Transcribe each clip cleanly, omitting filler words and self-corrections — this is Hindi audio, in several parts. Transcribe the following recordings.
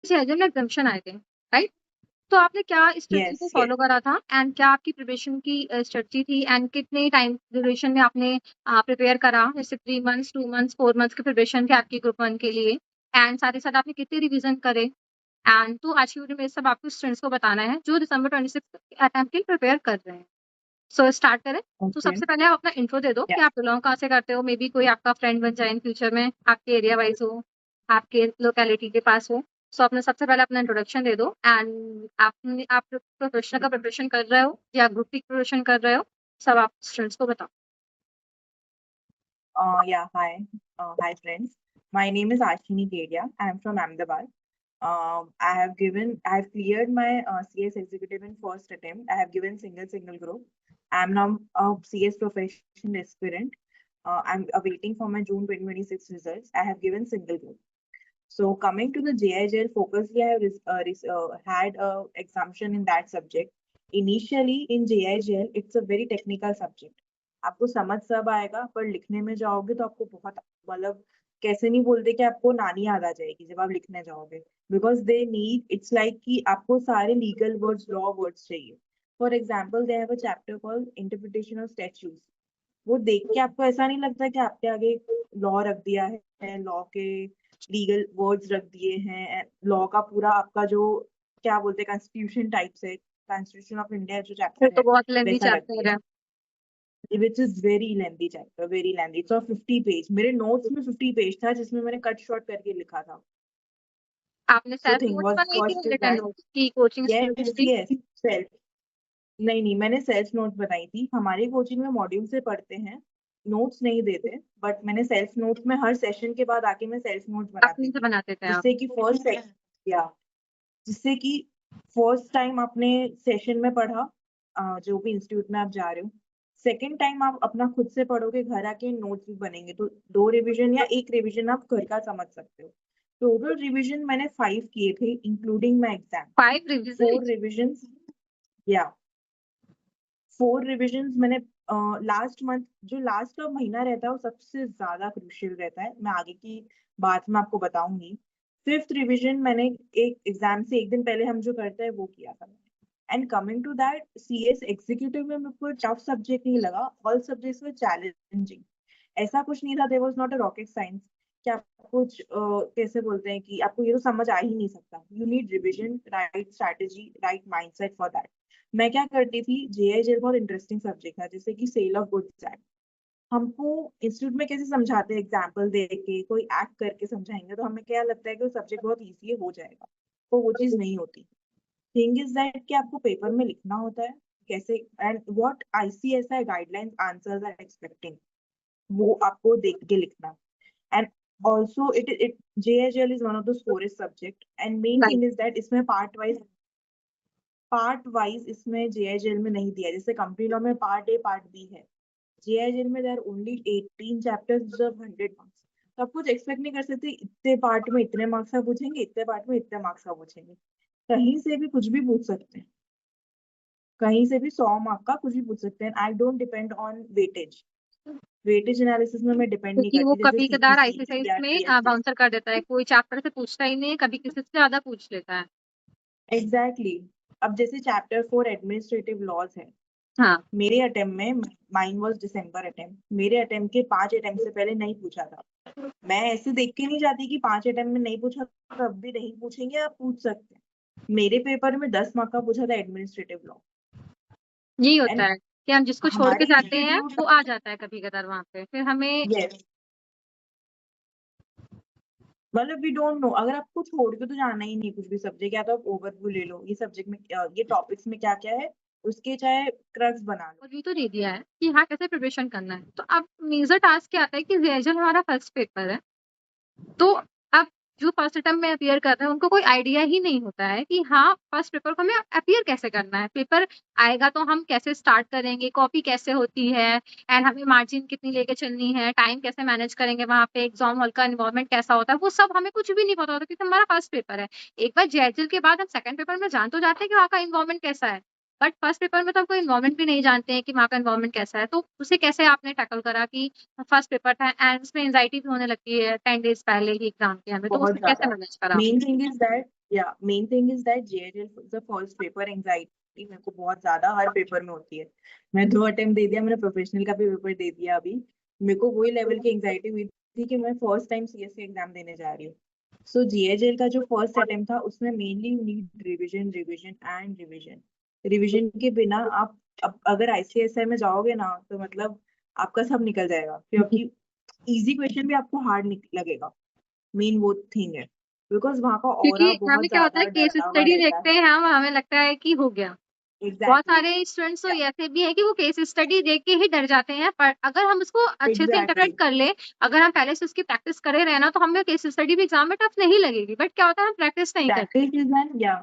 जेएलएम में एग्जामिशन आए थे, राइट? तो आपने क्या स्ट्रेटजी को यस यस। फॉलो करा था एंड क्या आपकी प्रिपरेशन की स्ट्रेटजी थी एंड कितने टाइम ड्यूरेशन में आपने प्रिपेयर करा? जैसे 3 मंथ्स, 2 मंथ्स, 4 मंथ्स की प्रिपरेशन थी आपकी ग्रुप 1 के लिए एंड साथ ही साथ आपने कितने रिवीजन करे? एंड तो आज की वीडियो में ये सब आपको स्टूडेंट्स को बताना है जो दिसंबर 26 अटेम्प्ट के लिए प्रिपेयर कर रहे हैं। सो स्टार्ट करें? तो ओके। सबसे पहले आप अपना इंट्रो दे दो या कि आप बिलॉन्ग कहाँ से करते हो? मे बी कोई आपका फ्रेंड बन जाए इन फ्यूचर में, आपके एरिया वाइज़ हो, आपके लोकेलिटी के पास हो। सो अपना सबसे पहले अपना इंट्रोडक्शन दे दो एंड आप प्रोफेशनल का प्रिपरेशन कर रहे हो या ग्रुप की प्रिपरेशन कर रहे हो? सब आप स्टूडेंट्स को बताओ। yeah, hi. Hi friends. My name is Ashini Kedia. I am from Ahmedabad. I have cleared my CS executive in first attempt. I have given single group. I am now a CS professional aspirant. I'm awaiting for my June 2026 results. I have given single group. So coming to the JIGL focusly, I have had a exemption in that subject. Initially in JIGL, it's a very technical subject. आपको समझ सब आएगा पर लिखने में जाओगे तो आपको बहुत मतलब कैसे नहीं बोलते कि आपको नानी याद आ जाएगी जब आप लिखने जाओगे because they need it's like कि आपको सारे लीगल वर्ड्स लॉ वर्ड्स चाहिए। For example they have a chapter called interpretation of statutes. वो देख के आपको ऐसा नहीं लगता कि आपके आगे लॉ रख दिया है, लॉ के लीगल वर्ड्स रख दिए हैं, लॉ का पूरा आपका जो क्या बोलते हैं कॉन्स्टिट्यूशन टाइप से कॉन्स्टिट्यूशन ऑफ इंडिया जो फिर चैप्टर तो है बहुत लेंथी वैसा रख चैप्टर दिया है। है which is very lengthy chapter, very lengthy. It's of 50 page. मेरे नोट्स में 50 पेज था जिसमें मैंने कट शॉर्ट करके लिखा था। आपने so self thing notes was बनाई थी फर्स्ट या इज रिटन दैट नोट्स की कोचिंग स्टूडेंट्स यस थी? Yes self. नहीं मैंने सेल्फ नोट बनाई थी। हमारी कोचिंग में मॉड्यूल से पढ़ते हैं, नोट्स नहीं देते, बट मैंने सेल्फ नोट्स में हर सेशन के बाद आके मैं सेल्फ नोट्स बनाती अपने से थी बनाते थे आप? जिससे कि फर्स्ट या जिससे कि फर्स्ट टाइम आपने सेशन में पढ़ा जो भी इंस्टीट्यूट में आप जा रहे हो, सेकेंड टाइम आप अपना खुद से पढ़ोगे घर आके नोट्स भी बनेंगे तो 2 रिवीजन या 1 रिवीजन आप घर का समझ सकते हो। टोटल रिवीजन मैंने 5 किए थे including my exam. 5 revision? 4 revision या 4 रिविजन मैंने लास्ट मंथ जो लास्ट का महीना रहता है वो सबसे ज्यादा क्रूशियल रहता है। मैं आगे की बात में आपको बताऊंगी। 5th रिविजन मैंने एक एग्जाम से एक दिन पहले हम जो करते हैं वो किया था। And coming to that CS executive में मेरे को टफ सब्जेक्ट नहीं लगा, ऑल सब्जेक्ट्स वर चैलेंजिंग। ऐसा कुछ नहीं था, there was not a rocket science कि आप कुछ कैसे बोलते हैं कि आपको ये तो समझ आ ही नहीं सकता। You need revision, right strategy, right mindset for that. मैं क्या करती थी, जेआईजेल बहुत इंटरेस्टिंग सब्जेक्ट था जैसे कि सेल ऑफ गुड्स एक्ट। हमको इंस्टीट्यूट में कैसे समझाते हैं, एग्जाम्पल दे के कोई एक्ट करके समझाएंगे तो हमें क्या लगता है कि वो सब्जेक्ट बहुत ईजी है, हो जाएगा। तो वो चीज नहीं होती। थिंग इज दैट कि आपको पेपर में लिखना होता है कैसे and what ICSI guidelines answers are expecting, वो आपको देख के लिखना। And also it JIGL is one of the scoring subject and main right. Thing is that इसमें पार्ट वाइज इसमें जेआईजेल में नहीं दिया। जैसे कंपनी लॉ में पार्ट ए पार्ट बी है, जेआईजेल में there only 18 chapters deserve 100 marks. तो आप कुछ एक्सपेक्ट नहीं कर सकते इतने पार्ट में इतने मार्क्स का पूछेंगे, इतने पार्ट में इतने मार्क्स का पूछेंगे। कहीं से भी कुछ भी पूछ सकते हैं, कहीं से भी 100 मार्क का कुछ भी पूछ सकते हैं। I don't depend on weightage. Weightage analysis में मैं डिपेंड नहीं क्योंकि वो करती जैसे कभी-कबार सीईसी आईसीएसआई या में टीएससी। बाउंसर कर देता है, कोई चैप्टर से पूछता ही नहीं है, कभी किसी से ज़्यादा पूछ लेता है। एग्जैक्टली अब जैसे चैप्टर 4 एडमिनिस्ट्रेटिव लॉज है, हाँ। मेरे अटेम्प्ट में माइन वाज दिसंबर अटेम्प्ट, मेरे अटेम्प्ट के 5 अटेम्प्ट से पहले नहीं पूछा था। मैं ऐसे देख के नहीं जाती कि 5 अटेम्प्ट में नहीं पूछा तो अब भी नहीं पूछेंगे, आप पूछ सकते हैं। मेरे पेपर में 10 मार्क का पूछा था एडमिनिस्ट्रेटिव लॉ। यही होता एंड है कि हम जिसको छोड़ के हमारे जाते हैं, इंस्टीट्यूट वो आ जाता है कभी-कभार वहाँ पे, फिर हमें। यस मतलब वी डोंट नो, अगर आपको छोड़ के तो जाना ही नहीं कुछ भी सब्जेक्ट, या तो आप ओवरव्यू ले लो ये सब्जेक्ट में ये टॉपिक्स में क्या क्या है, उसके चाहे क्रक्स बना लो। ओवरव्यू तो दे दिया है कि हाँ, कैसे प्रिपरेशन करना है। तो अब मेजर टास्क क्या आता है कि रिविजन हमारा फर्स्ट पेपर है। तो अब जो फर्स्ट अटेम्प्ट में अपीयर कर रहे हैं उनको कोई आइडिया ही नहीं होता है कि हाँ, फर्स्ट पेपर को हमें अपीयर कैसे करना है। पेपर आएगा तो हम कैसे स्टार्ट करेंगे, कॉपी कैसे होती है एंड हमें मार्जिन कितनी लेके चलनी है, टाइम कैसे मैनेज करेंगे, वहाँ पे एग्जाम हॉल का एनवायरनमेंट कैसा होता है, वो सब हमें कुछ भी नहीं पता होता क्योंकि हमारा फर्स्ट पेपर है। एक बार जेएचएल के बाद हम सेकंड पेपर में जान तो जाते हैं कि वहाँ का एनवायरनमेंट कैसा है, बट फर्स्ट पेपर में तो हम कोई एनवायरनमेंट भी नहीं जानते हैं कि वहाँ का एनवायरनमेंट कैसा है। तो उसे कैसे आपने टैकल करा कि फर्स्ट पेपर था एंड उसमें एंजाइटी भी होने लगती है 10 डेज पहले ही एग्जाम के हमें, तो बहुत उसमें कैसे ज्यादा। मैनेज करा? मेन थिंग इज दैट या main thing is that JHL the first paper anxiety मेरे को बहुत ज्यादा हर पेपर में होती है। मैं 2 अटेम्प्ट दे दिया, मैंने प्रोफेशनल का भी पेपर दे दिया अभी। मेरे को वही लेवल की एंजाइटी हुई थी कि मैं फर्स्ट टाइम CSC एग्जाम देने जा रही हूँ। सो JHL का जो फर्स्ट अटेम्प्ट था उसमें mainly you need revision revision and revision. Revision के बिना आप अब अगर ICSI में जाओगे ना तो मतलब आपका सब निकल जाएगा, क्योंकि इजी क्वेश्चन भी आपको हार्ड लगेगा। मेन वो थिंग है, बिकॉज वहाँ का क्योंकि ऑरा बहुत हमें क्या होता है, ज्यादा केस डरावा स्टडी रहता है। देखते हैं हम, हमें लगता है कि हो गया। बहुत एग्जैक्टली सारे स्टूडेंट्स तो ऐसे भी हैं कि वो केस स्टडी देख के ही डर जाते हैं, पर अगर हम उसको अच्छे से इंटरप्रेट एग्जैक्टली कर ले, अगर हम पहले से उसकी प्रैक्टिस करे रहे ना, तो हमें केस स्टडी भी एग्जाम में टफ नहीं लगेगी। बट क्या होता है, हम प्रैक्टिस नहीं करते। प्रैक्टिस इज एन या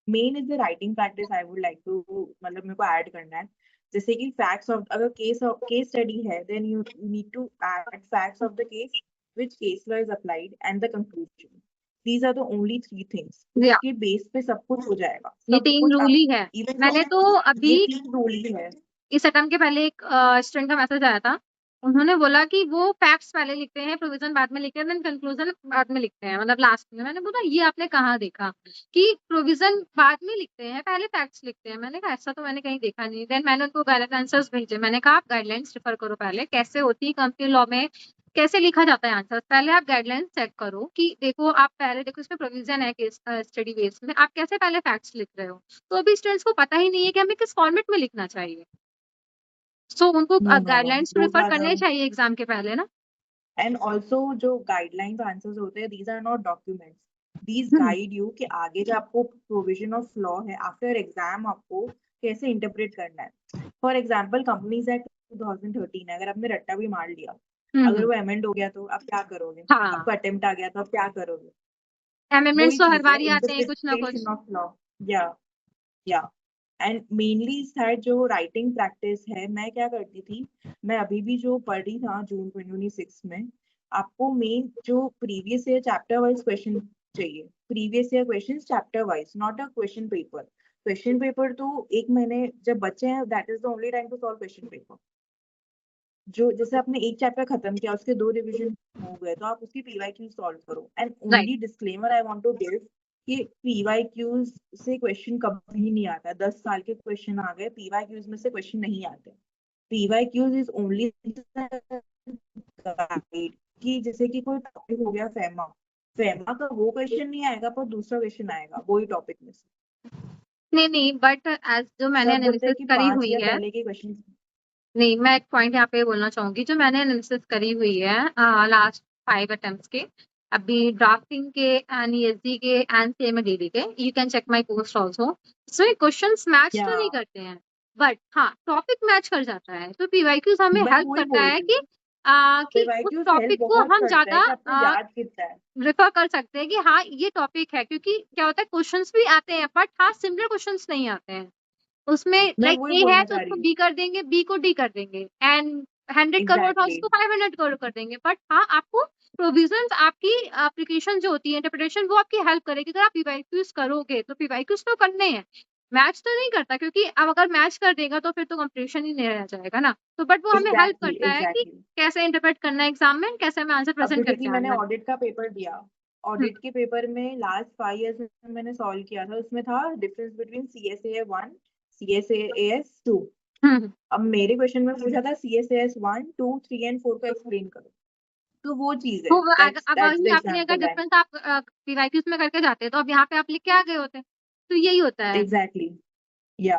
main is the writing practice I would like to मतलब मेरे को ऐड करना है। जैसे कि फैक्ट्स ऑफ अगर केस स्टडी है then you need to add facts of the case which case law is applied and the conclusion. These are the only 3 things, या उसके बेस पे सब कुछ हो जाएगा, ये सब 3 कुछ रूल आप ही है। इवन मैंने तो अभी ये 3 रूल ही है। इस अटेम्प्ट के पहले एक स्टूडेंट का मैसेज आया था। उन्होंने बोला कि वो फैक्ट्स पहले लिखते हैं, प्रोविजन बाद में लिखते हैं, देन कंक्लूजन बाद में लिखते हैं, मतलब लास्ट में। मैंने बोला ये आपने कहाँ देखा कि प्रोविजन बाद में लिखते हैं, पहले फैक्ट्स लिखते हैं? मैंने कहा ऐसा तो मैंने कहीं देखा नहीं। देन मैंने उनको गाइडलाइन आंसर्स भेजे। मैंने कहा आप गाइडलाइंस रेफर करो पहले, कैसे होती है कंपनी लॉ में, कैसे लिखा जाता है आंसर। पहले आप गाइडलाइंस चेक करो कि देखो, आप पहले देखो इसमें प्रोविजन है केस स्टडी बेस में, आप कैसे पहले फैक्ट्स लिख रहे हो। तो अभी स्टूडेंट्स को पता ही नहीं है कि हमें किस फॉर्मेट में लिखना चाहिए। सो उनको no no no, guidelines those prefer are the करने चाहिए एग्जाम के पहले ना। एंड ऑल्सो जो गाइडलाइंस आंसर्स होते हैं these are not documents, these hmm, guide you कि आगे जो आपको प्रोविजन ऑफ लॉ है आफ्टर एग्जाम आपको कैसे इंटरप्रेट करना है। फॉर एग्जाम्पल कंपनीज एक्ट 2013 है, अगर आपने रट्टा भी मार लिया, अगर हम्म, वो अमेंड हो गया तो आप क्या करोगे? हाँ, आपका अटेम्प्ट आ गया तो आप क्या करोगे? अमेंडमेंट्स वही तो हर चीज है बार ही आते हैं कुछ ना कुछ। Interpretation of law. या या एंड मेनली शायद जो राइटिंग प्रैक्टिस है, मैं क्या करती थी, मैं अभी भी जो पढ़ रही था जून 2026 में, आपको मेन जो previous year chapter wise question चाहिए। Previous year question chapter wise, not a question paper. Question paper तो एक महीने जब बच्चे हैं that is the only time to solve question paper. जो जैसे आपने एक चैप्टर खत्म किया उसके 2 रिवीजन हो गए तो आप उसकी PYQ सॉल्व करो। And right. Only disclaimer I want to give कि PYQs से क्वेश्चन कभी नहीं आता। 10 साल के क्वेश्चन आ गए, PYQs में से क्वेश्चन नहीं आते। PYQs इज ओनली गाइड कि जैसे कि कोई टॉपिक हो गया फेमा, फेमा का वो क्वेश्चन नहीं आएगा पर दूसरा क्वेश्चन आएगा वही टॉपिक में से। नहीं नहीं, बट एज जो मैंने सब बोलते हैं एनालिसिस कि करी 5 हुई ईयर है। पहले के क्वेश्चन। नहीं, मैं एक पॉइंट यहाँ पे बोलना चाहूंगी। जो मैंने एनालिसिस करी हुई है लास्ट 5 अटेम्प्ट्स के, अभी ड्राफ्टिंग के एंड ESD के एंड CMA-DD के, you can check my post also. इसमें क्वेश्चंस मैच या तो नहीं करते हैं, बट हाँ टॉपिक मैच कर जाता है। तो PYQs हमें मैं हेल्प वही करता बोल है रही कि हूँ, उस PYQs हेल्प टॉपिक को बहुत हम करता है ज्यादा कि आपको याद कितना है। रेफर कर सकते हैं कि हाँ ये टॉपिक है। क्योंकि क्या होता है, क्वेश्चंस भी आते हैं बट हाँ सिमिलर क्वेश्चंस नहीं आते हैं। उसमें मैं लाइक वही ए है बोलना तो चाह रही उसको हूँ। बी कर देंगे, बी को डी कर देंगे, एंड 100 करोड़ था एग्जैक्टली उसको 500 करोड़ कर देंगे। बट हाँ आपको प्रोविजंस, आपकी एप्लीकेशन जो होती है, इंटरप्रिटेशन, वो आपकी हेल्प करेगी। अगर आप पीवाईक्यूज करोगे तो पीवाईक्यूज तो करने हैं, मैच तो नहीं करता। क्योंकि अब अगर मैच कर देगा तो फिर तो कंपटीशन ही नहीं रह जाएगा ना। तो बट वो हमें हेल्प एग्जैक्टली करता है कि एग्जैक्टली कैसे इंटरप्रेट करना है एग्जाम में, कैसे हमें आंसर अब प्रेजेंट जैसे कि करके मैंने आना है। ऑडिट का पेपर दिया, हम्म, ऑडिट के पेपर में लास्ट 5 ईयर्स में मैंने सॉल्व किया था, उसमें था डिफरेंस बिटवीन CSAS 1 CSAS 2। हम्म। अब मेरे क्वेश्चन में पूछा था CSAS 1 2 3 एंड 4 को एक्सप्लेन करो। तो वो चीज तो है, अब दैट्स द वही आपने अगर एग्जांपल है। डिफरेंस आप पीवाईक्यूज में करके जाते तो अब यहाँ पे आप लिख के आ गए होते। तो यही होता है। एग्जैक्टली या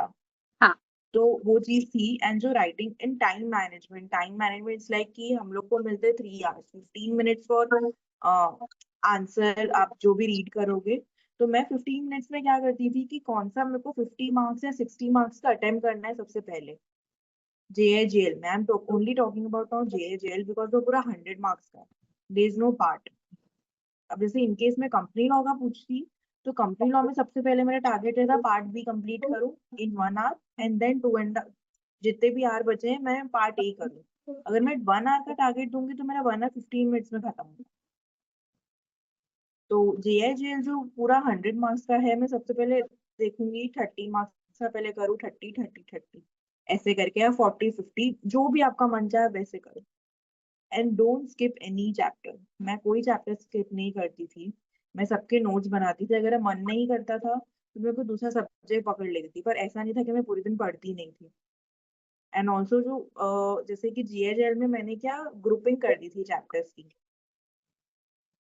हाँ। तो वो चीज थी। एंड जो writing in time management it's like कि हम लोग को मिलते 3 आवर्स 15 मिनट्स फॉर आंसर आप जो भी रीड करोगे। तो मैं 15 मिनट्स में क्या करती थी कि कौन सा मेरे को 50 मार्क्स या 60 मार्क्स का अटेम्प्ट करना है सबसे पहले। JIGL मैं am only talking about now JIGL because वो पूरा 100 मार्क्स का, देयर इज नो पार्ट। अब जैसे इनकेस में कंपनी लॉ का पूछती तो कंपनी लॉ में सबसे पहले मेरा टारगेट रहता पार्ट बी कंप्लीट करूं इन 1 आवर एंड देन 2 जितने भी आवर बचे हैं मैं पार्ट ए करूं। अगर मैं 1 आवर का टारगेट दूंगी तो मेरा 1 आवर 15 मिनट्स में खत्म होगा। तो JIGL जो पूरा 100 मार्क्स का है, मैं सबसे पहले देखूंगी 30 मार्क्स का पहले करूँ, 30 30 30 ऐसे करके, या 40 50 जो भी आपका मन चाहे वैसे करो। And don't skip any chapter. मैं कोई चैप्टर स्किप नहीं करती थी। मैं सबके नोट्स बनाती थी, अगर मन नहीं करता था तो मैं कोई दूसरा सब्जेक्ट पकड़ लेती थी, पर ऐसा नहीं था कि मैं पूरे दिन पढ़ती नहीं थी। एंड ऑल्सो जो जैसे कि जीएचएल में मैंने क्या ग्रुपिंग कर दी थी चैप्टर्स की।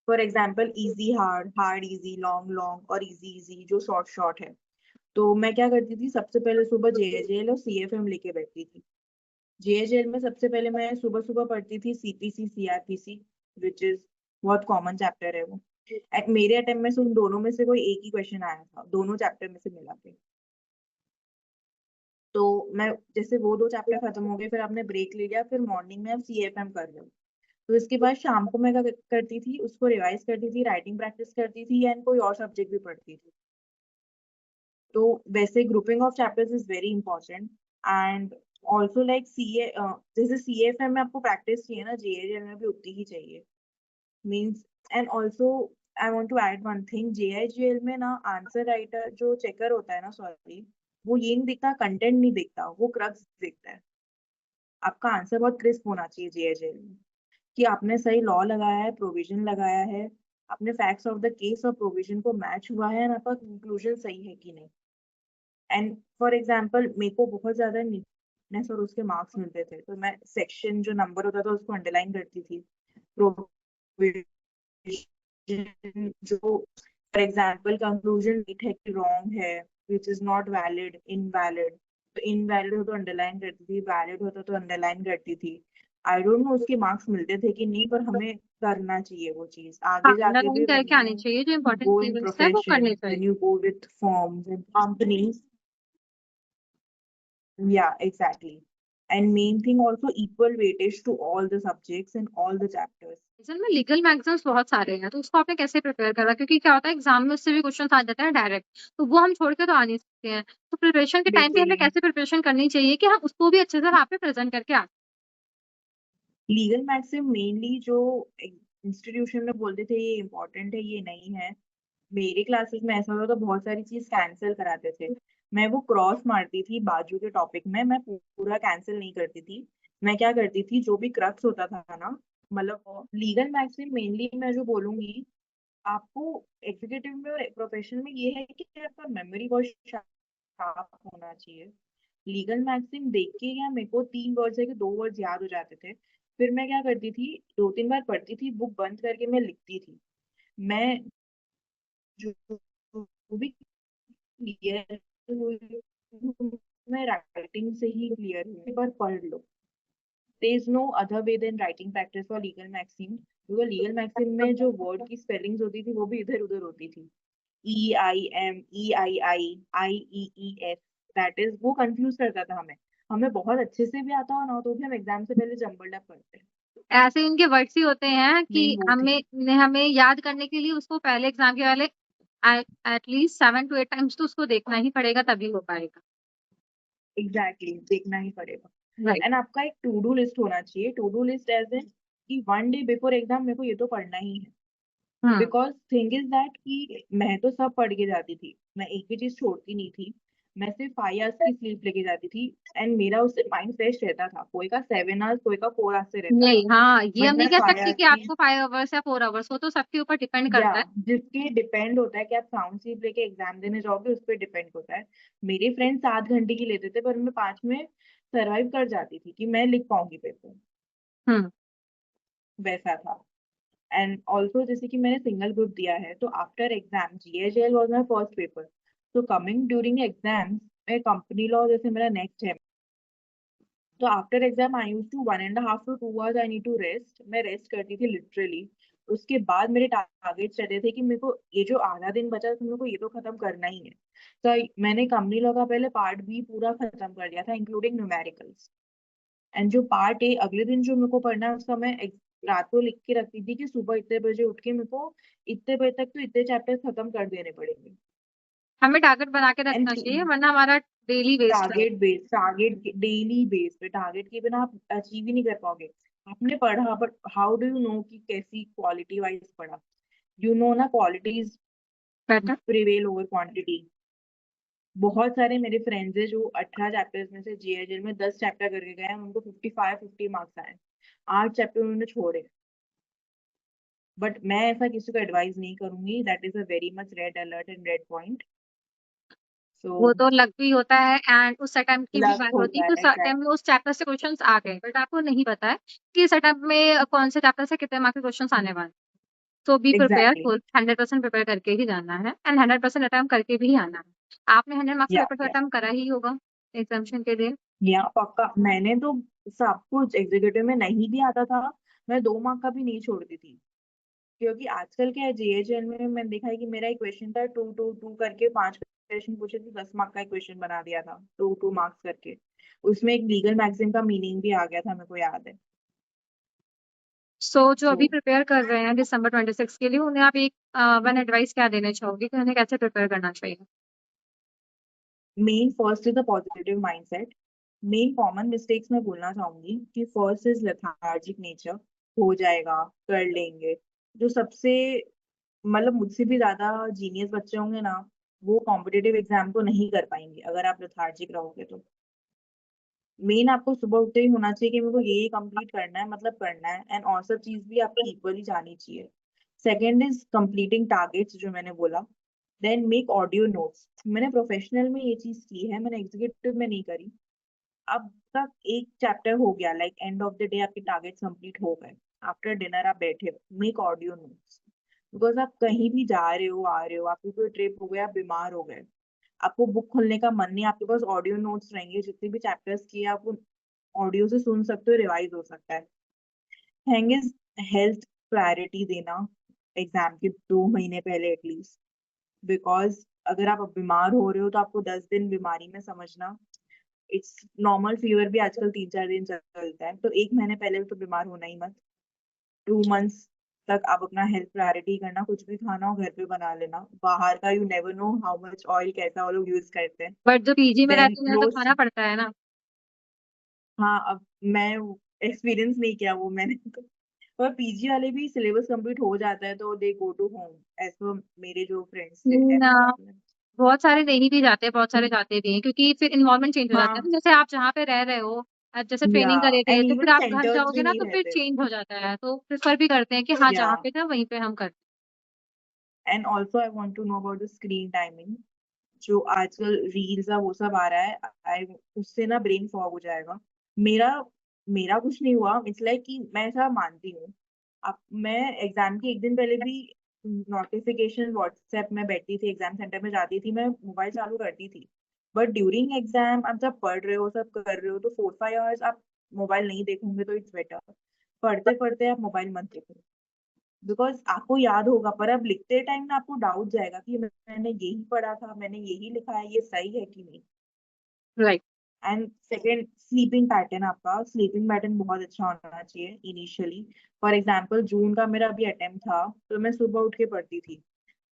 For example easy hard, hard easy, long long और इजी इजी जो शॉर्ट शॉर्ट है। तो मैं क्या करती थी, सबसे पहले सुबह जेएचएल और सीएफएम लेके बैठती थी। जेएचएल में सबसे पहले मैं सुबह सुबह पढ़ती थी सीपीसी सीआरपीसी, विच इज बहुत कॉमन चैप्टर है वो। मेरे अटेम्प्ट में से उन दोनों में से कोई एक ही क्वेश्चन आया था, दोनों चैप्टर में से मिला के। तो मैं जैसे वो दो चैप्टर खत्म हो गए, फिर आपने ब्रेक ले लिया, फिर मॉर्निंग में आप सीएफएम कर रहे हो। तो इसके बाद शाम को मैं क्या करती थी, उसको रिवाइज करती थी, राइटिंग प्रैक्टिस करती थी, एंड कोई और सब्जेक्ट भी पढ़ती थी। तो वैसे grouping of chapters is very important. And also like CA, जैसे सीएफएम में आपको प्रैक्टिस चाहिए ना, जेएचएल में भी उतनी ही चाहिए। Means and also I want to add one thing, JIGL में ना आंसर राइटर जो चेकर होता है ना, सॉरी, वो ये नहीं देखता, कंटेंट नहीं देखता, वो क्रक्स देखता है। आपका आंसर बहुत क्रिस्प होना चाहिए जेएचएल में, कि आपने सही लॉ लगाया है, प्रोविजन लगाया है, अपने फैक्ट्स ऑफ द केस और प्रोविजन को मैच हुआ है, और आपका कंक्लूजन सही है कि नहीं। एंड फॉर एग्जाम्पल मेरे को बहुत ज्यादा नीटनेस और उसके मार्क्स मिलते थे, तो मैं सेक्शन जो नंबर होता था उसको अंडरलाइन करती थी। प्रोविजन जो फॉर एग्जाम्पल कंक्लूजन राइट है कि रॉन्ग है, which is not valid, invalid, तो इनवैलिड हो तो अंडरलाइन करती थी, वैलिड होता तो अंडरलाइन करती थी। आई डोंट नो उसके मार्क्स मिलते थे कि नहीं, पर हमें करना चाहिए वो चीज हाँ, आगे जाके भी, अंडरलाइन when करके आनी you चाहिए, जो इम्पोर्टेंट go in कीवर्ड्स है वो profession, करने when चाहिए। you go with firms and companies. Yeah, exactly. And main thing also, equal weightage to all the subjects and all the chapters. Reason में लीगल मैगजीन्स बहुत सारे हैं, तो उसको आपने कैसे प्रिपेयर करा? क्योंकि क्या होता है एग्जाम में उससे भी क्वेश्चन आ जाते हैं डायरेक्ट, तो वो हम छोड़ के तो आ नहीं सकते हैं। तो प्रिपरेशन के टाइम पे बिल्कुल हमें नहीं। कैसे प्रिपरेशन करनी चाहिए कि हम उसको भी अच्छे से वहाँ पे प्रेजेंट करके आ। लीगल मैक्सिम मेनली जो इंस्टीट्यूशन में बोलते थे ये इम्पोर्टेंट है, ये नहीं है। मेरे क्लासेस में ऐसा होता था, बहुत सारी चीज कैंसिल कराते थे। मैं वो क्रॉस मारती थी बाजू के टॉपिक में, मैं पूरा कैंसिल नहीं करती थी। मैं क्या करती थी, जो भी क्रक्स होता था ना, मतलब लीगल मैक्सिम मेनली मैं जो बोलूंगी आपको, एग्जीक्यूटिव में और प्रोफेशन में ये है कि आपका मेमोरी बहुत शार्प होना चाहिए। लीगल मैक्सिम देख के या मेरे को 3 वर्ड्स है कि 2 वर्ड्स याद हो जाते थे। फिर मैं क्या करती थी, 2-3 बार पढ़ती थी, बुक बंद करके मैं लिखती थी। मैं जो जो भी क्लियर हुई हूँ, मैं राइटिंग से ही क्लियर हुई, एक बार पढ़ लो। There is no other way then writing practice for legal maxim, क्योंकि लीगल मैक्सिम में जो वर्ड की स्पेलिंग्स होती थी वो भी इधर उधर होती थी। EIM, EII, IEES, that is वो कंफ्यूज करता था हमें। हमें बहुत अच्छे से भी आता हो ना, तो भी हम एग्जाम से पहले जम्बल्ड अप करते हैं। ऐसे इनके वर्ड्स ही होते हैं कि मेन वो थी। हमें हमें याद करने के लिए उसको पहले एग्जाम के पहले एटलीस्ट 7 to 8 टाइम्स तो उसको देखना ही पड़ेगा, तभी हो पाएगा। एग्जैक्टली देखना ही पड़ेगा। राइट। एंड आपका एक टू डू लिस्ट होना चाहिए, to do list as in कि 1 डे बिफोर एग्जाम मेरे को ये तो पढ़ना ही है। हम्म। बिकॉज थिंग इज दैट कि मैं तो सब पढ़ के जाती थी, मैं एक भी चीज छोड़ती नहीं थी। मैं सिर्फ 5 आवर्स की स्लीप लेके जाती थी, एंड मेरा उससे माइंड फ्रेश रहता था। कोई का 7 आवर्स, कोई का 4 आवर्स से रहता नहीं, था, हाँ, ये हम बट नहीं मैं कह फाइव सकते आवर्स कि की। आपको 5 आवर्स या 4 आवर्स, वो तो सबके ऊपर डिपेंड या करता है। जिसके डिपेंड होता है कि आप साउंड स्लीप लेके एग्जाम देने जाओगे, उस पर डिपेंड होता है। मेरे फ्रेंड 7 घंटे की लेते थे, पर मैं 5 में सरवाइव कर जाती थी कि मैं लिख पाऊंगी पेपर। हम्म। वैसा था। एंड ऑल्सो जैसे कि मैंने सिंगल ग्रुप दिया है, तो after exam JIGL was my first paper. तो कमिंग ड्यूरिंग एग्जाम, मैं कंपनी लॉ जैसे मेरा नेक्स्ट है, तो after exam I use to 1.5 to 2 hours I need to rest, मैं रेस्ट करती थी लिटरली। उसके बाद मेरे टारगेट्स रहते थे कि मेरे को ये जो आधा दिन बचा तो मेरे को ये तो खत्म करना ही है। तो मैंने कंपनी लॉ का पहले पार्ट भी पूरा खत्म कर दिया था, इंक्लूडिंग न्यूमेरिकल्स। एंड जो पार्ट ए अगले दिन जो मेरे को पढ़ना है, उसका मैं रात को लिख के रखती थी कि सुबह इतने बजे उठ के मेरे को इतने बजे तक तो इतने चैप्टर्स खत्म कर देने पड़ेंगे। हमें टारगेट बना के रखना एंड चाहिए, वरना हमारा डेली वेस्ट है। टारगेट डेली बेस पे, टारगेट के बिना आप अचीव ही नहीं कर पाओगे। आपने पढ़ा, but how do you know कि कैसी क्वालिटी वाइज पढ़ा? यू नो ना, quality is better. Prevail over quantity. बहुत सारे मेरे फ्रेंड्स है जो 18 चैप्टर्स में से जीएचएल में 10 चैप्टर करके गए हैं, उनको 55-50 मार्क्स आए। 8 चैप्टर उन्होंने छोड़े। बट मैं ऐसा किसी को एडवाइस नहीं करूंगी, that is a very much red alert and red point. So वो तो लक भी होता है एंड उस अटेम्प्ट की भी लक बात होती है होता कि है, उस अटेम्प्ट में उस चैप्टर से क्वेश्चंस आ गए, बट आपको नहीं पता है कि इस अटेम्प्ट में कौन से चैप्टर से कितने मार्क्स के क्वेश्चंस आने वाले हैं। तो be prepare, exactly. Full 100% prepare करके ही जाना है एंड 100% अटेम्प्ट करके भी आना है। आपने 100 मार्क्स का या पेपर तो अटेम्प्ट करा ही होगा एग्जामिनेशन के लिए। या पक्का, मैंने तो सब कुछ एग्जीक्यूटिव में नहीं भी आता था, मैं 2 मार्क का भी नहीं छोड़ती थी। क्योंकि आजकल क्या है, जेएचएल में मैंने देखा है कि मेरा एक क्वेश्चन था, 2 2 2 करके 5 क्वेश्चन पूछे थे, 10 मार्क का एक क्वेश्चन बना दिया था 2 2 मार्क्स करके। उसमें एक लीगल मैगजीन का मीनिंग भी आ गया था, मेरे को याद है। सो जो सो अभी प्रिपेयर कर रहे हैं दिसंबर 26 के लिए, उन्हें आप एक वन एडवाइस क्या देना चाहोगे कि उन्हें कैसे प्रिपेयर करना चाहिए। Main first is the positive mindset. Main common mistakes मैं बोलना चाहूंगी कि फर्स्ट इज लेथार्जिक नेचर, हो जाएगा, कर लेंगे। जो सबसे मतलब मुझसे भी ज्यादा जीनियस बच्चे होंगे ना, वो कॉम्पिटेटिव एग्जाम को नहीं कर पाएंगे अगर आप लेथार्जिक रहोगे तो। मेन आपको सुबह उठते ही होना चाहिए कि मेरे को ये कंप्लीट करना है, मतलब करना है, एंड और सब चीज भी आपकी इक्वली जानी चाहिए। सेकेंड इज कंप्लीटिंग टारगेट्स, जो मैंने बोला। Then make audio notes. मैंने प्रोफेशनल में ये चीज की है, मैंने एग्जीक्यूटिव में नहीं करी। अब तक एक चैप्टर हो गया, like end of the day आपके टारगेट्स कंप्लीट हो गए, आफ्टर डिनर आप बैठे हो, मेक ऑडियो नोट्स। बिकॉज आप कहीं भी जा रहे हो, आ रहे हो, आपकी कोई ट्रिप हो गया, आप बीमार हो गए, आपको बुक खोलने का मन नहीं, आपके पास ऑडियो नोट्स रहेंगे, जितने भी चैप्टर्स किए आप ऑडियो से सुन सकते हो, रिवाइज हो सकता है। थिंग इज हेल्थ क्लैरिटी देना एग्जाम के 2 महीने पहले एटलीस्ट। बिकॉज अगर आप बीमार हो रहे हो तो आपको 10 दिन बीमारी में समझना, इट्स नॉर्मल फीवर भी आजकल 3 4 दिन चलता है, तो 1 महीने पहले तो बीमार होना ही मत। 2 मंथ्स तक आप अपना हेल्थ प्रायोरिटी करना, कुछ भी खाना हो घर पे बना लेना, बाहर का you never know how much oil कैसा वो लोग यूज करते हैं। बट जो पीजी में देन रहते हैं उन्हें तो खाना पड़ता है ना। हाँ, अब मैं एक्सपीरियंस नहीं किया वो मैंने तो। पर पीजी वाले भी सिलेबस कंप्लीट हो जाता है तो दे गो टू होम, ऐसे मेरे जो फ्रेंड्स थे ना, ऐसा करते हैं। बहुत सारे नहीं भी जाते, बहुत सारे जाते भी हैं क्योंकि फिर इन्वायरमेंट चेंज हो जाता है हाँ, ना। जैसे आप जहाँ पे रह रहे हो, जैसे या ट्रेनिंग करे थे एंड तो फिर इवन आप घर सेंटर्स जाओगे भी ना नहीं तो फिर रहते। चेंज हो जाता है, तो प्रेफर भी करते हैं कि हाँ या जहाँ पे था वहीं पे हम करते and also I want to know about the screen timing. जो आजकल रील्स है वो सब आ रहा है, आई उससे ना ब्रेन फॉग हो जाएगा। मेरा मेरा कुछ नहीं हुआ, इट्स लाइक कि मैं ऐसा मानती हूँ। अब मैं एग्जाम के एक दिन पहले भी नोटिफिकेशन व्हाट्सएप में बैठती थी, एग्जाम सेंटर में जाती थी, मैं मोबाइल चालू करती थी। बट ड्यूरिंग एग्जाम आप जब पढ़ रहे हो, सब कर रहे हो, तो 4 5 आवर्स आप मोबाइल नहीं देखोगे तो इट्स बेटर। पढ़ते पढ़ते आप मोबाइल मत देखो, बिकॉज आपको याद होगा, पर अब लिखते टाइम ना आपको डाउट जाएगा कि मैंने यही पढ़ा था, मैंने यही लिखा है, ये सही है कि नहीं। हैं। Right. And second, sleeping pattern. आपका स्लीपिंग पैटर्न बहुत अच्छा होना चाहिए इनिशियली। फॉर एग्जाम्पल जून का मेरा अभी अटेम्प्ट था, तो मैं सुबह उठ के पढ़ती थी।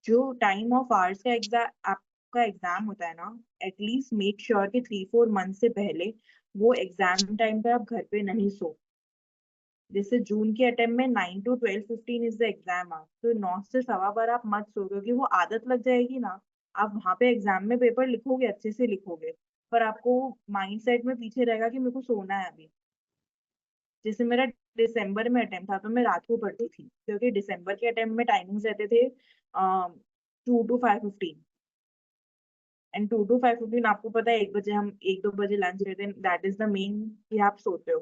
जो टाइम ऑफ आवर्स का एग्जाम आपका एग्जाम होता है ना, एटलीस्ट मेक श्योर कि 3 4 मंथ से पहले वो एग्जाम टाइम पे आप घर पे नहीं सो। जैसे जून के अटेम्प्ट में 9 to 12:15 is the exam hour, तो 9 से 12:15 आप मत सो, क्योंकि वो आदत लग जाएगी ना। आप वहां पे एग्जाम में पेपर लिखोगे, अच्छे से लिखोगे, पर आपको माइंड सेट में पीछे रहेगा कि मेरे को सोना है अभी। जैसे मेरा दिसंबर में अटेम्प्ट था, तो मैं रात को पढ़ती थी, क्योंकि दिसंबर के अटेम्प्ट में टाइमिंग्स रहते थे 2 to 5:15। एंड 2 to 5:15 आपको पता है, 1 बजे हम 1 2 बजे लंच लेते हैं, दैट इज द मेन कि आप सोते हो।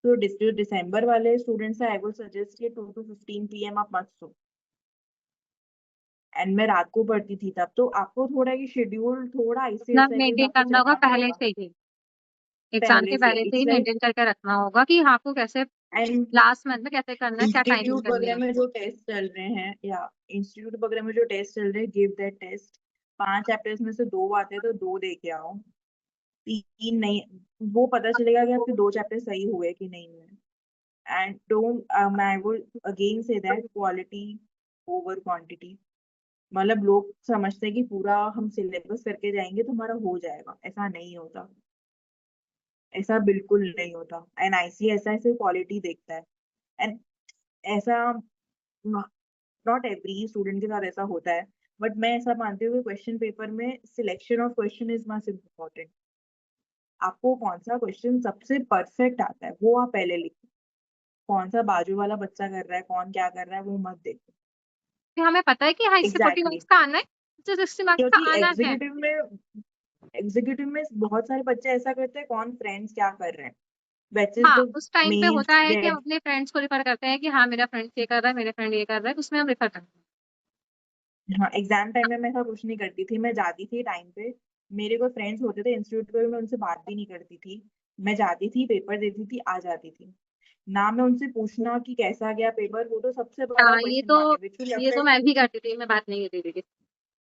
तो दिसंबर वाले स्टूडेंट्स आई वुड सजेस्ट कि 2 to 15 PM आप मत सो। एंड मैं रात को पढ़ती थी तब, तो आपको थोड़ा ये शेड्यूल थोड़ा ऐसे अपना ऐसे के मेंटेन हिसाब से करना होगा चलना पहले पड़ेगा। से ही, एग्जाम के पहले से पहले से ही इट्स लाइक, मेंटेन करके रखना होगा कि हाँ, आपको कैसे एंड लास्ट मंथ में कैसे करना है, क्या टाइमिंग इंस्टीट्यूट करनी वगैरह है। में जो टेस्ट चल रहे हैं, या इंस्टीट्यूट वगैरह में जो टेस्ट चल रहे हैं, गिव दैट टेस्ट। 5 चैप्टर्स में से 2 आते हैं तो 2 दे के आओ, 3 नहीं। वो पता चलेगा कि आपके 2 चैप्टर सही हुए कि नहीं हुए। And don't, I would again say that quality over quantity. मतलब लोग समझते हैं कि पूरा हम सिलेबस करके जाएंगे तो हमारा हो जाएगा, ऐसा नहीं होता। ऐसा बिल्कुल नहीं होता। एंड आईसीएसआई ऐसे क्वालिटी देखता है। एंड ऐसा नॉट एवरी स्टूडेंट के साथ ऐसा होता है, बट मैं ऐसा मानती हूँ कि क्वेश्चन पेपर में selection of question is must important. आपको कौन सा क्वेश्चन सबसे परफेक्ट आता है वो आप पहले लिखो। कौन सा बाजू वाला बच्चा कर रहा है, कौन क्या कर रहा है, वो मत देखो। कि हमें पता है कि हाँ इससे 40 एग्जैक्टली मार्क्स का आना है, इससे 60 मार्क्स का क्योंकि आना है। एग्जीक्यूटिव में बहुत सारे बच्चे ऐसा करते हैं, कौन फ्रेंड्स क्या कर रहे हैं, which is हाँ, the उस टाइम पे main होता है कि हम red। अपने फ्रेंड्स को रिफर करते हैं कि हाँ मेरा फ्रेंड ये कर रहा है, मेरे फ्रेंड ये कर रहा है, उसमें हम रिफर करते हैं। हाँ, एग्जाम टाइम में मैं ऐसा कुछ नहीं करती थी, मैं जाती थी टाइम पे। मेरे कोई फ्रेंड्स होते थे इंस्टीट्यूट पे, मैं उनसे बात भी नहीं करती थी। मैं जाती थी, पेपर देती थी, आ जाती थी। ना मैं उनसे पूछना कि कैसा गया पेपर, वो तो सबसे बड़ा हाँ, क्वेश्चन मार्क है विच विल ये तो अफेक्ट। मैं भी करती थी, मैं बात नहीं करती थी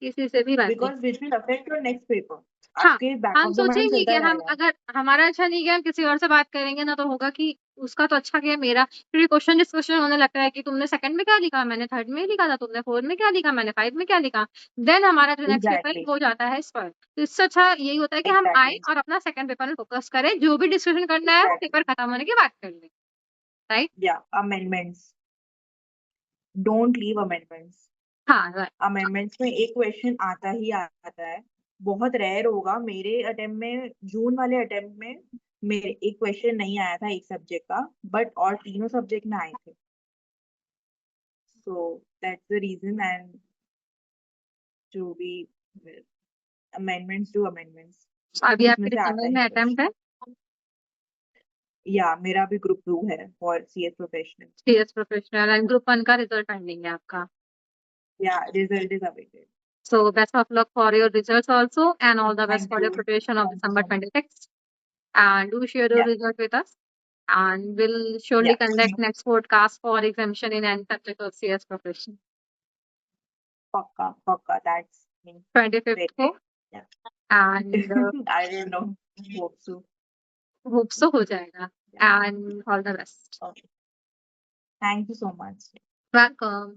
किसी से भी, बात नहीं। Because which will affect your next paper. हाँ, आपके बैक हम ऑफ द माइंड सोचेंगे कि चलता हम रहेगा। अगर हमारा अच्छा नहीं गया, हम किसी और से बात करेंगे ना, तो होगा कि उसका तो अच्छा गया, मेरा फिर क्वेश्चन डिस्कशन होने लगता है कि तुमने सेकंड में क्या लिखा, मैंने थर्ड में लिखा था, तुमने फोर्थ में क्या लिखा, मैंने फाइव में क्या लिखा। देन हमारा जो नेक्स्ट पेपर है एग्जैक्टली वो जाता है स्पॉइल। तो इससे अच्छा यही होता है कि हम आए एग्जैक्टली और अपना सेकंड पेपर में फोकस करें, जो भी डिस्कशन करना है वो पेपर एग्जैक्टली खत्म होने के बाद कर लें। राइट। या अमेंडमेंट्स, डोंट लीव अमेंडमेंट्स। हाँ right। अमेंडमेंट्स में एक क्वेश्चन आता ही आता है, बहुत रेयर होगा। मेरे अटेम्प्ट में, जून वाले अटेम्प्ट में, मेरे एक क्वेश्चन नहीं आया था एक सब्जेक्ट का, बट और तीनों सब्जेक्ट में आए थे। So that's the reason. And जो भी अमेंडमेंट्स, डू अमेंडमेंट्स, तो अभी उसमें आपके से आता दिसंबर ही में क्वेश्चन। अटेम्प्ट है। या मेरा भी ग्रुप 2 है for CS professional. CS professional and group 1 का रिजल्ट पेंडिंग है आपका। या result is awaited. So best of luck for your results also, and all the best thank for you, your preparation of thank you December so much. 26th. And do share your या result with us. And we'll surely या conduct next podcast for exemption in any subject of CS profession. पक्का पक्का, दैट्स मी। 25th वेरी, को, या and I don't know, hope so. hope so हो जाएगा. And all the best. Okay, thank you so much. Welcome.